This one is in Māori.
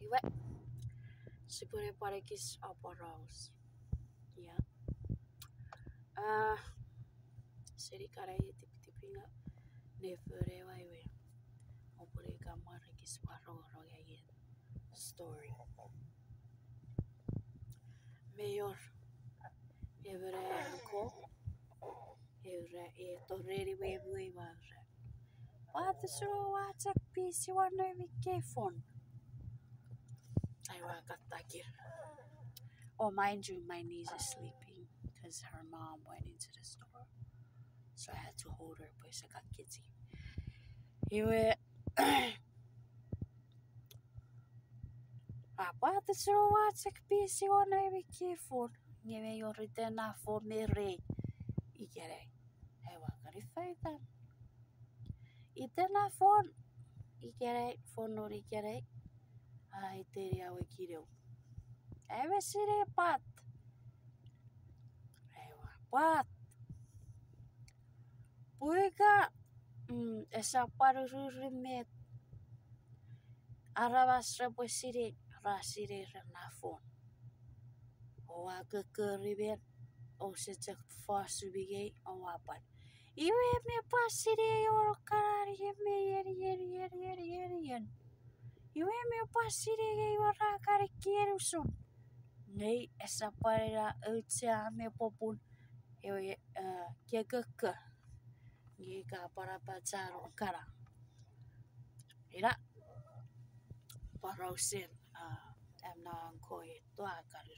Iwe, sipure parekis oporos. Ya. Serikara tipi-tipi nga nevere iwe. Opure kamar kis paro ya story. Mayor evere ko evre torreri wewe vare. What is what's a piece you want to be careful? I got takir. Oh, mind you, my niece is sleeping because her mom went into the store. So I had to hold her, but I got kitsy. Iwe, what is what's a piece you want to be careful? Ngewe yorite na for me re. Ikere. Ewa karifaitan. Ite na phone. Ikere phone no ikere. Iteri awe kireu. Ewe sire pat. Ewa pat. Puika. Esa parurumet. Arabasra pues sire. Rasire na phone. Owa kekeribet. O sejak fasu bigay. Owa pat. Iwe me pasire yor karari me yen. Iwe me pasire yor kari kierusum. Nei esa parera utsia me popun. Iwe kekeke. Gika para pacaro kara. Ira. Parosin. Am na angkoy to akari